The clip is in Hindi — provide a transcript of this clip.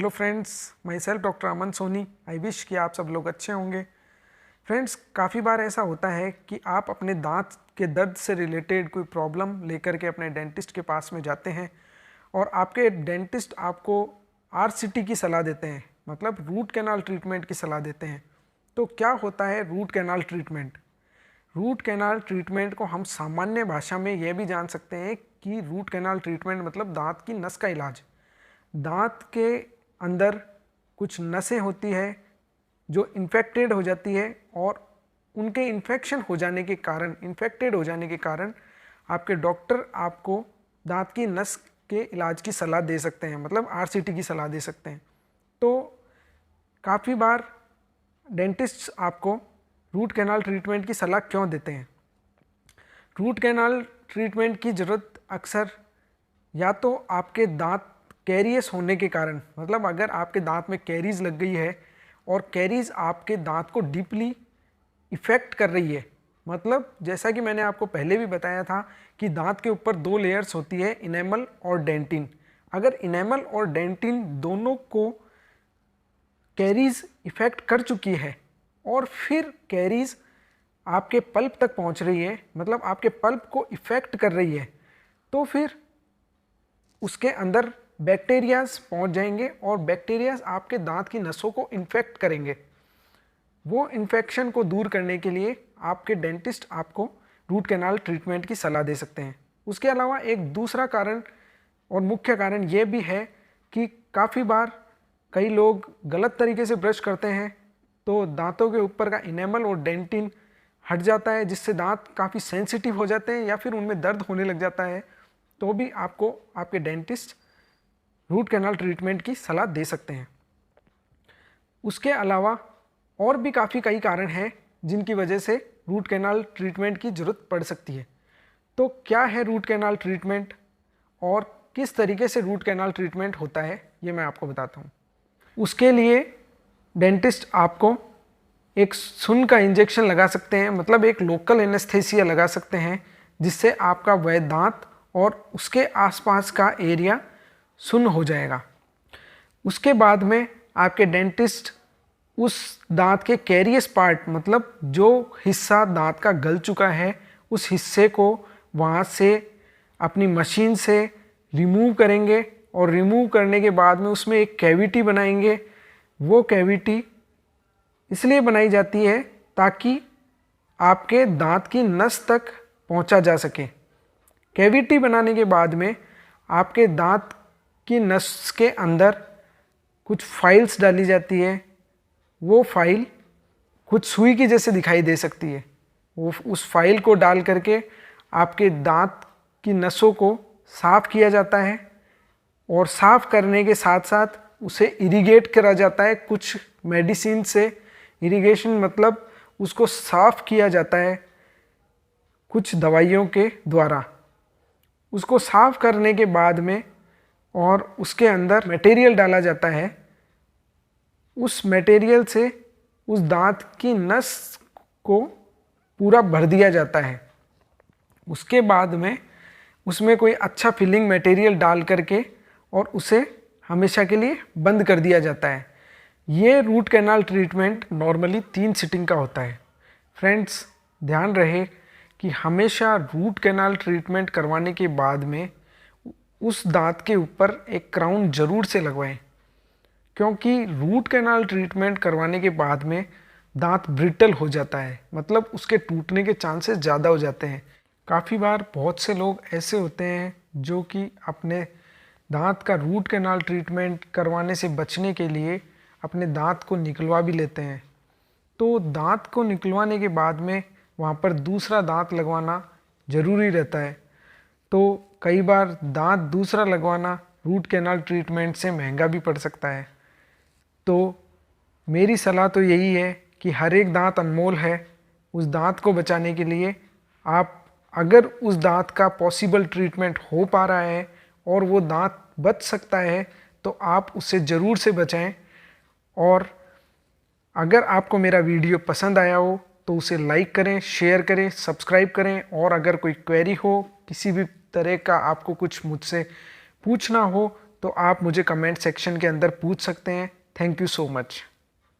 Hello friends, my self doctor Aman Soni. I wish कि आप सब लोग अच्छे होंगे। फ्रेंड्स, काफ़ी बार ऐसा होता है कि आप अपने दांत के दर्द से रिलेटेड कोई प्रॉब्लम लेकर के अपने डेंटिस्ट के पास में जाते हैं और आपके डेंटिस्ट आपको आरसीटी की सलाह देते हैं, मतलब रूट कैनाल ट्रीटमेंट की सलाह देते हैं। तो क्या होता है root canal treatment? Root canal treatment को हम सामान्य भाषा में यह भी जान सकते हैं कि रूट कैनाल ट्रीटमेंट मतलब दांत की नस का इलाज। दांत के अंदर कुछ नसें होती है जो इन्फेक्टेड हो जाती है और उनके इन्फेक्शन हो जाने के कारण, इन्फेक्टेड हो जाने के कारण आपके डॉक्टर आपको दांत की नस के इलाज की सलाह दे सकते हैं, मतलब आरसीटी की सलाह दे सकते हैं। तो काफ़ी बार डेंटिस्ट आपको रूट कैनाल ट्रीटमेंट की सलाह क्यों देते हैं? रूट कैनाल ट्रीटमेंट की ज़रूरत अक्सर या तो आपके दांत कैरियस होने के कारण, मतलब अगर आपके दांत में कैरीज लग गई है और कैरीज आपके दांत को डीपली इफ़ेक्ट कर रही है, मतलब जैसा कि मैंने आपको पहले भी बताया था कि दांत के ऊपर दो लेयर्स होती है, इनेमल और डेंटिन। अगर इनेमल और डेंटिन दोनों को कैरीज इफ़ेक्ट कर चुकी है और फिर कैरीज आपके पल्प तक पहुंच रही है, मतलब आपके पल्प को इफ़ेक्ट कर रही है, तो फिर उसके अंदर बैक्टीरियाज पहुंच जाएंगे और बैक्टीरियाज आपके दांत की नसों को इन्फेक्ट करेंगे। वो इन्फेक्शन को दूर करने के लिए आपके डेंटिस्ट आपको रूट कैनाल ट्रीटमेंट की सलाह दे सकते हैं। उसके अलावा एक दूसरा कारण और मुख्य कारण ये भी है कि काफ़ी बार कई लोग गलत तरीके से ब्रश करते हैं तो दांतों के ऊपर का इनेमल और डेंटिन हट जाता है, जिससे दांत काफ़ी सेंसिटिव हो जाते हैं या फिर उनमें दर्द होने लग जाता है। तो भी आपको आपके डेंटिस्ट रूट कैनाल ट्रीटमेंट की सलाह दे सकते हैं। उसके अलावा और भी कई कारण हैं जिनकी वजह से रूट कैनाल ट्रीटमेंट की ज़रूरत पड़ सकती है। तो क्या है रूट कैनाल ट्रीटमेंट और किस तरीके से रूट कैनाल ट्रीटमेंट होता है, ये मैं आपको बताता हूँ। उसके लिए डेंटिस्ट आपको एक सुन का इंजेक्शन लगा सकते हैं, मतलब एक लोकल एनेस्थेसिया लगा सकते हैं, जिससे आपका वह दांत और उसके आसपास का एरिया सुन्न हो जाएगा। उसके बाद में आपके डेंटिस्ट उस दांत के कैरियस पार्ट, मतलब जो हिस्सा दांत का गल चुका है, उस हिस्से को वहाँ से अपनी मशीन से रिमूव करेंगे और रिमूव करने के बाद में उसमें एक कैविटी बनाएंगे। वो कैविटी इसलिए बनाई जाती है ताकि आपके दांत की नस तक पहुंचा जा सके। कैविटी बनाने के बाद में आपके दांत की नस के अंदर कुछ फाइल्स डाली जाती है। वो फाइल कुछ सुई की जैसे दिखाई दे सकती है। वो उस फाइल को डाल करके आपके दांत की नसों को साफ़ किया जाता है और साफ़ करने के साथ साथ उसे इरिगेट करा जाता है कुछ मेडिसिन से। इरिगेशन मतलब उसको साफ़ किया जाता है कुछ दवाइयों के द्वारा। उसको साफ़ करने के बाद में और उसके अंदर मटेरियल डाला जाता है। उस मटेरियल से उस दांत की नस को पूरा भर दिया जाता है। उसके बाद में उसमें कोई अच्छा फिलिंग मटेरियल डाल करके और उसे हमेशा के लिए बंद कर दिया जाता है। ये root canal treatment normally 3 sitting का होता है। फ्रेंड्स, ध्यान रहे कि हमेशा रूट कैनाल ट्रीटमेंट करवाने के बाद में उस दांत के ऊपर एक क्राउन ज़रूर से लगवाएं, क्योंकि रूट कैनाल ट्रीटमेंट करवाने के बाद में दांत ब्रिटल हो जाता है, मतलब उसके टूटने के चांसेस ज़्यादा हो जाते हैं। काफ़ी बार बहुत से लोग ऐसे होते हैं जो कि अपने दांत का रूट कैनाल ट्रीटमेंट करवाने से बचने के लिए अपने दांत को निकलवा भी लेते हैं। तो दांत को निकलवाने के बाद में वहाँ पर दूसरा दांत लगवाना ज़रूरी रहता है। तो कई बार दांत दूसरा लगवाना रूट कैनाल ट्रीटमेंट से महंगा भी पड़ सकता है। तो मेरी सलाह तो यही है कि हर एक दांत अनमोल है। उस दांत को बचाने के लिए आप, अगर उस दांत का पॉसिबल ट्रीटमेंट हो पा रहा है और वो दांत बच सकता है, तो आप उससे ज़रूर से बचाएं। और अगर आपको मेरा वीडियो पसंद आया हो तो उसे लाइक करें, शेयर करें, सब्सक्राइब करें। और अगर कोई क्वेरी हो, किसी भी तरह का आपको कुछ मुझसे पूछना हो, तो आप मुझे कमेंट सेक्शन के अंदर पूछ सकते हैं। Thank you so much.